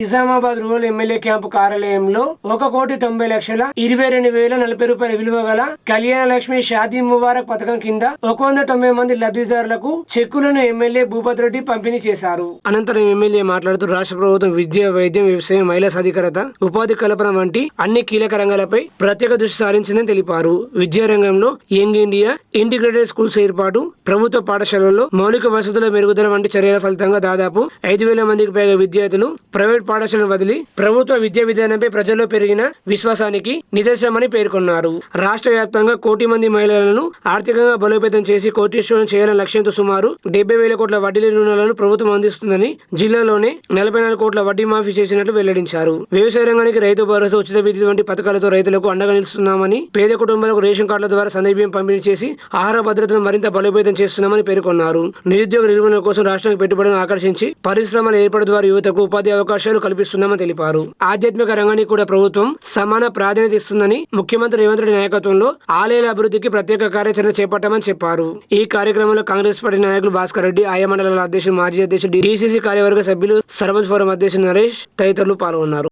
Nizamabad rural MLA camp కార్యాలయంలో 1,90,22,040 రూపాయల విలువ గల కళ్యాణ లక్ష్మి షాదీ ముబారక్ పథకం కింద 190 మంది లబ్ధిదారులకు చెక్కులను ఎమ్మెల్యే భూపతి రెడ్డి పంపిణీ చేశారు. అనంతరం ఎమ్మెల్యే మాట్లాడుతూ రాష్ట్ర ప్రభుత్వం విద్య, వైద్యం, వ్యవసాయం, మహిళా సాధికారత, ఉపాధి కల్పన వంటి అన్ని కీలక రంగాలపై ప్రత్యేక దృష్టి సారించిందని తెలిపారు. విద్యారంగంలో యంగ్ ఇండియా, ఇంటిగ్రేటెడ్ స్కూల్స్ ఏర్పాటు, ప్రభుత్వ పాఠశాలల్లో మౌలిక వసతుల మెరుగుదల వంటి చర్యల ఫలితంగా దాదాపు 5,000 మందికి పైగా విద్యార్థులు ప్రైవేట్ పాఠశాలను వదిలి ప్రభుత్వ విద్యా విధానంపై ప్రజల్లో పెరిగిన విశ్వాసానికి నిదర్శనమని పేర్కొన్నారు. రాష్ట్ర వ్యాప్తంగా 1 కోటి మంది మహిళలను ఆర్థికంగా బలోపేతం చేసి కోటీశ్వరం చేయాలని లక్ష్యంతో సుమారు 70,000 కోట్ల వడ్డీ రుణాలను ప్రభుత్వం అందిస్తుందని, జిల్లాలోనే 44 కోట్ల వడ్డీ మాఫీ చేసినట్లు వెల్లడించారు. వ్యవసాయ రంగానికి రైతు భరోసా, ఉచిత విద్యుత్ వంటి పథకాలతో రైతులకు అండగా నిలుస్తున్నామని, పేద కుటుంబాలకు రేషన్ కార్డుల ద్వారా సందేశం పంపిణీ చేసి ఆహార భద్రతను మరింత బలోపేతం చేస్తున్నామని పేర్కొన్నారు. నిరుద్యోగ నిర్మూలన కోసం రాష్ట్రానికి పెట్టుబడులను ఆకర్షించి పరిశ్రమల ఏర్పాటు ద్వారా యువతకు ఉపాధి అవకాశాలు కల్పిస్తున్నామని తెలిపారు. ఆధ్యాత్మిక రంగానికి కూడా ప్రభుత్వం సమాన ప్రాధాన్యత ఇస్తుందని, ముఖ్యమంత్రి రేవంత్ రెడ్డి నాయకత్వంలో ఆలయాల అభివృద్ధికి ప్రత్యేక కార్యాచరణ చేపట్టామని చెప్పారు. ఈ కార్యక్రమంలో కాంగ్రెస్ పార్టీ నాయకులు భాస్కర్ రెడ్డి, ఆయా మండలాల అధ్యక్షుడు, మాజీ అధ్యక్షుడు, డీసీసీ కార్యవర్గ సభ్యులు, సర్పంచ్ ఫోరం అధ్యక్షుడు నరేష్ తదితరులు పాల్గొన్నారు.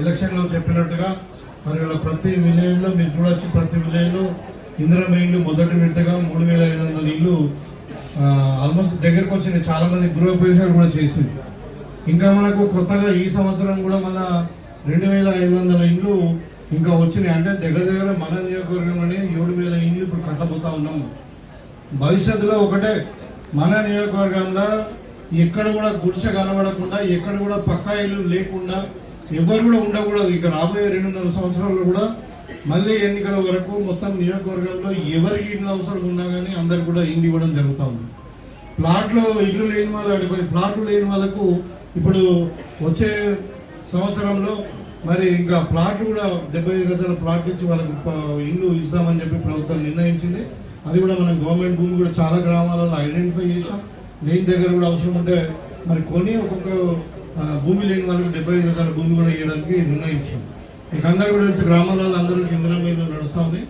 ఎలక్షన్ లో చెప్పినట్టుగా మరి ప్రతి విలేజ్ లో మీరు చూడొచ్చు, ప్రతి విలేజ్ లో ఇందిరమ్మ ఇల్లు మొదటి విడతగా 3,500 ఇల్లు ఆల్మోస్ట్ దగ్గరకు వచ్చింది. చాలా మంది గృహప్రవేశాలు కూడా చేసింది. ఇంకా మనకు కొత్తగా ఈ సంవత్సరం కూడా మళ్ళా 2,500 ఇండ్లు ఇంకా వచ్చినాయి. అంటే దగ్గర మన నియోజకవర్గంలోనే 7,000 ఇండ్లు ఇప్పుడు కట్టబోతా ఉన్నాము. భవిష్యత్తులో ఒకటే, మన నియోజకవర్గంలో ఎక్కడ కూడా గుడిసె కనబడకుండా, ఎక్కడ కూడా పక్కా ఇల్లు లేకుండా ఎవరు కూడా ఉండకూడదు. ఇక రాబోయే 2.5 సంవత్సరాలు కూడా మళ్ళీ ఎన్నికల వరకు మొత్తం నియోజకవర్గంలో ఎవరికి ఇల్లు అవసరం ఉన్నా కానీ అందరు కూడా ఇల్లు ఇవ్వడం జరుగుతూ ఉంది. ప్లాట్లో ఇల్లు లేని వాళ్ళు అడిగిపోయి ప్లాట్లు లేని వాళ్ళకు ఇప్పుడు వచ్చే సంవత్సరంలో మరి ఇంకా ప్లాట్లు కూడా 75 గజాల ప్లాట్ ఇచ్చి వాళ్ళకు ఇల్లు ఇస్తామని చెప్పి ప్రభుత్వం నిర్ణయించింది. అది కూడా మనం గవర్నమెంట్ భూమి కూడా చాలా గ్రామాలలో ఐడెంటిఫై చేసాం. లేని దగ్గర కూడా అవసరం ఉంటే మరి కొని ఒక్కొక్క భూమి లేని వాళ్ళకి 75 గజాల భూమి కూడా ఇవ్వడానికి నిర్ణయించింది. మీకు అందరూ కూడా తెలిసి గ్రామాలలో అందరూ ఇందిరమ్మ ఇల్లు నడుస్తూ ఉంది.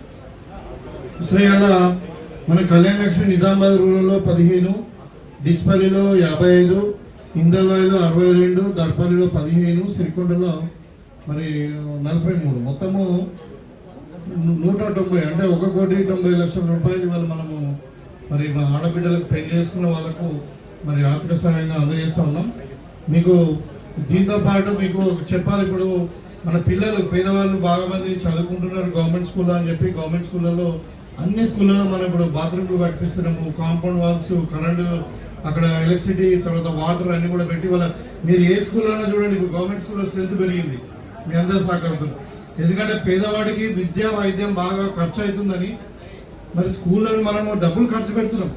సో ఇలా మన కళ్యాణ లక్ష్మి నిజామాబాద్ రూరల్లో 15, డిచ్పల్లిలో 55, ఇందల్వాయిలో 62, దర్పల్లిలో 15, సిరికొండలో మరి 43, మొత్తము 190, అంటే 1,90,00,000 రూపాయలు ఇవాళ మనము మరి మా ఆడబిడ్డలకు పెళ్లి చేసుకున్న వాళ్ళకు మరి ఆర్థిక సహాయంగా అందజేస్తూ ఉన్నాం. మీకు దీంతో పాటు మీకు చెప్పాలి, ఇప్పుడు మన పిల్లలు పేదవాళ్ళు బాగా మంది చదువుకుంటున్నారు గవర్నమెంట్ స్కూల్లో అని చెప్పి, గవర్నమెంట్ స్కూళ్ళలో అన్ని స్కూళ్ళలో మనం ఇప్పుడు బాత్రూమ్లు కట్టిస్తున్నాము, కాంపౌండ్ వాల్స్, కరెంటు, అక్కడ ఎలక్ట్రిసిటీ, తర్వాత వాటర్ అన్ని కూడా పెట్టి వాళ్ళ మీరు ఏ స్కూల్లో చూడండి ఇప్పుడు గవర్నమెంట్ స్కూల్లో స్ట్రెంత్ పెరిగింది. మీ అందరూ సహకరిస్తున్నారు. ఎందుకంటే పేదవాడికి విద్య, వైద్యం బాగా ఖర్చు అవుతుందని మరి స్కూళ్ళని మనము డబ్బులు ఖర్చు పెడుతున్నాం.